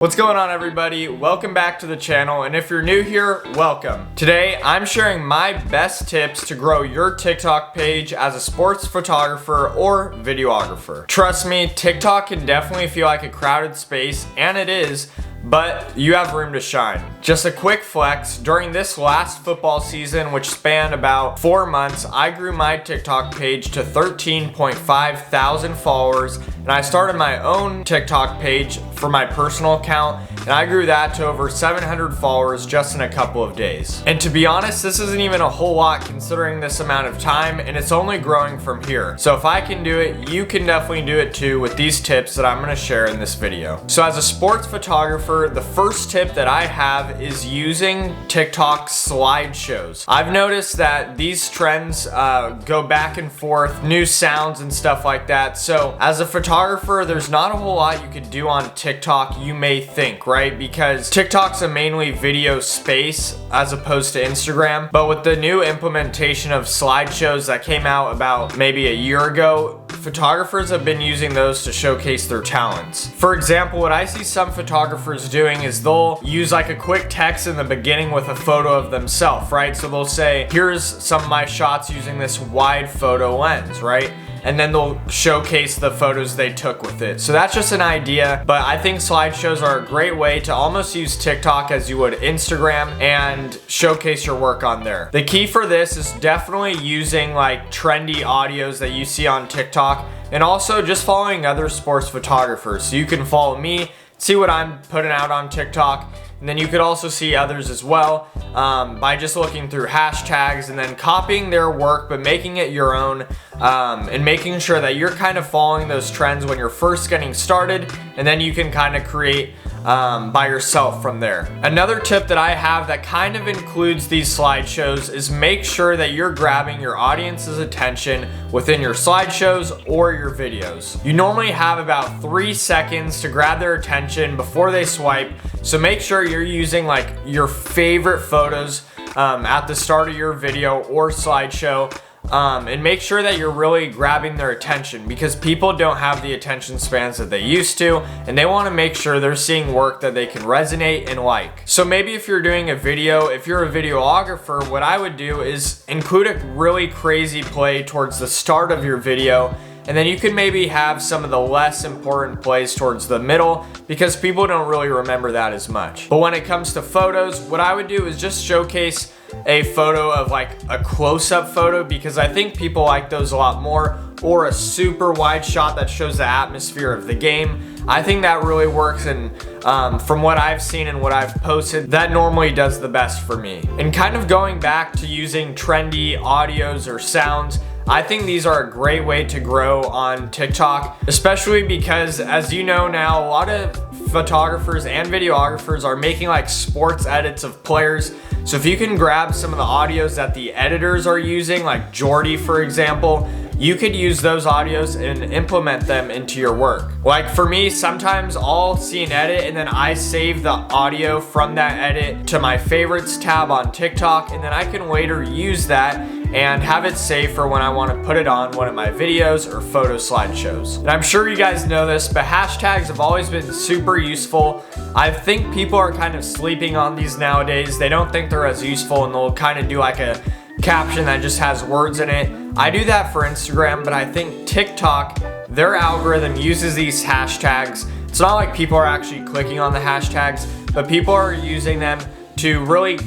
What's going on, everybody? Welcome back to the channel, and if you're new here, welcome. Today, I'm sharing my best tips to grow your TikTok page as a sports photographer or videographer. Trust me, TikTok can definitely feel like a crowded space, and it is, but you have room to shine. Just a quick flex, during this last football season, which spanned about 4 months, I grew my TikTok page to 13.5 thousand followers, and I started my own TikTok page for my personal account, and I grew that to over 700 followers just in a couple of days. And to be honest, this isn't even a whole lot considering this amount of time, and it's only growing from here. So if I can do it, you can definitely do it too with these tips that I'm gonna share in this video. So as a sports photographer, the first tip that I have is using TikTok slideshows. I've noticed that these trends go back and forth, new sounds and stuff like that. So as a photographer, there's not a whole lot you could do on TikTok, you may think, right? Because TikTok's a mainly video space as opposed to Instagram. But with the new implementation of slideshows that came out about maybe a year ago, photographers have been using those to showcase their talents. For example, what I see some photographers doing is they'll use like a quick text in the beginning with a photo of themselves, right? So they'll say, here's some of my shots using this wide photo lens, right? And then they'll showcase the photos they took with it. So that's just an idea, but I think slideshows are a great way to almost use TikTok as you would Instagram and showcase your work on there. The key for this is definitely using like trendy audios that you see on TikTok, and also just following other sports photographers. So you can follow me, see what I'm putting out on TikTok, and then you could also see others as well by just looking through hashtags and then copying their work but making it your own, and making sure that you're kind of following those trends when you're first getting started, and then you can kind of create by yourself from there. Another tip that I have that kind of includes these slideshows is make sure that you're grabbing your audience's attention within your slideshows or your videos. You normally have about 3 seconds to grab their attention before they swipe, so make sure you're using like your favorite photos at the start of your video or slideshow. And make sure that you're really grabbing their attention, because people don't have the attention spans that they used to, and they want to make sure they're seeing work that they can resonate and like. So maybe if you're doing a video, if you're a videographer, what I would do is include a really crazy play towards the start of your video, and then you could maybe have some of the less important plays towards the middle, because people don't really remember that as much. But when it comes to photos, what I would do is just showcase a photo of like a close-up photo, because I think people like those a lot more, or a super wide shot that shows the atmosphere of the game. I think that really works, and from what I've seen and what I've posted, that normally does the best for me. And kind of going back to using trendy audios or sounds, I think these are a great way to grow on TikTok, especially because, as you know now, a lot of photographers and videographers are making like sports edits of players. So if you can grab some of the audios that the editors are using, like Jordy, for example, you could use those audios and implement them into your work. Like for me, sometimes I'll see an edit and then I save the audio from that edit to my favorites tab on TikTok, and then I can later use that and have it saved for when I want to put it on one of my videos or photo slideshows. And I'm sure you guys know this, but hashtags have always been super useful. I think people are kind of sleeping on these nowadays. They don't think they're as useful, and they'll kind of do like a caption that just has words in it. I do that for Instagram, but I think TikTok, their algorithm uses these hashtags. It's not like people are actually clicking on the hashtags, but people are using them to really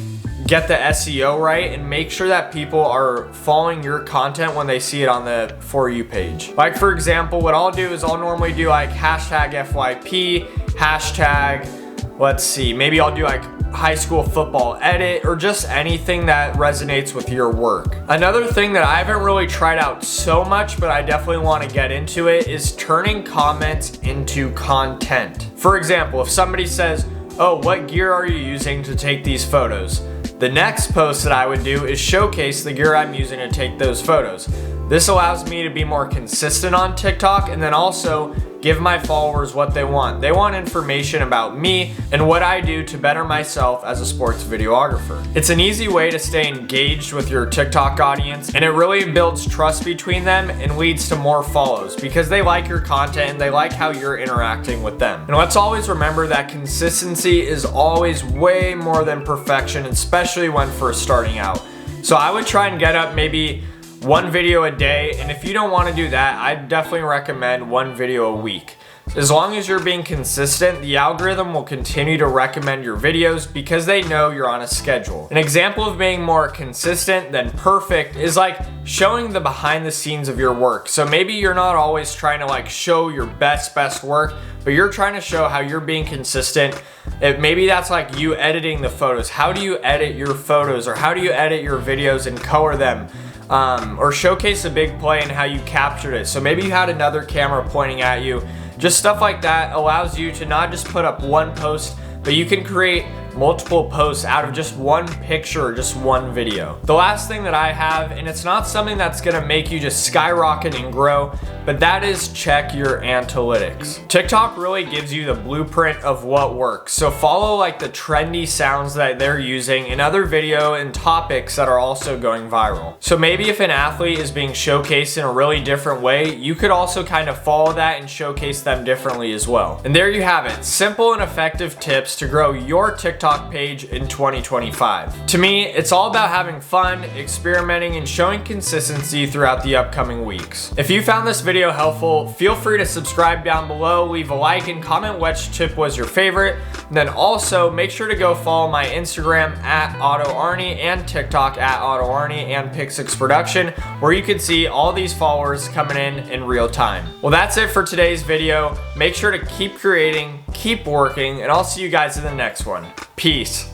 get the SEO right and make sure that people are following your content when they see it on the For You page. Like for example, what I'll do is I'll normally do like hashtag FYP, hashtag, let's see, maybe I'll do like high school football edit, or just anything that resonates with your work. Another thing that I haven't really tried out so much, but I definitely want to get into it, is turning comments into content. For example, if somebody says, oh, what gear are you using to take these photos? The next post that I would do is showcase the gear I'm using to take those photos. This allows me to be more consistent on TikTok and then also give my followers what they want. They want information about me and what I do to better myself as a sports videographer. It's an easy way to stay engaged with your TikTok audience, and it really builds trust between them and leads to more follows because they like your content and they like how you're interacting with them. And let's always remember that consistency is always way more than perfection, especially when first starting out. So I would try and get up maybe one video a day, and if you don't want to do that, I definitely recommend one video a week. As long as you're being consistent, the algorithm will continue to recommend your videos because they know you're on a schedule. An example of being more consistent than perfect is like showing the behind the scenes of your work. So maybe you're not always trying to like show your best work, but you're trying to show how you're being consistent. Maybe that's like you editing the photos. How do you edit your photos, or how do you edit your videos and color them? Or showcase a big play and how you captured it. So maybe you had another camera pointing at you. Just stuff like that allows you to not just put up one post, but you can create multiple posts out of just one picture or just one video. The last thing that I have, and it's not something that's gonna make you just skyrocket and grow, but that is check your analytics. TikTok really gives you the blueprint of what works. So follow like the trendy sounds that they're using in other video and topics that are also going viral. So maybe if an athlete is being showcased in a really different way, you could also kind of follow that and showcase them differently as well. And there you have it, simple and effective tips to grow your TikTok page in 2025. To me, it's all about having fun, experimenting, and showing consistency throughout the upcoming weeks. If you found this video helpful, feel free to subscribe down below, leave a like, and comment which tip was your favorite. And then also make sure to go follow my Instagram at ottoarney and TikTok at ottoarney and Pick6 Production, where you can see all these followers coming in real time. Well, that's it for today's video. Make sure to keep creating, keep working, and I'll see you guys in the next one. Peace.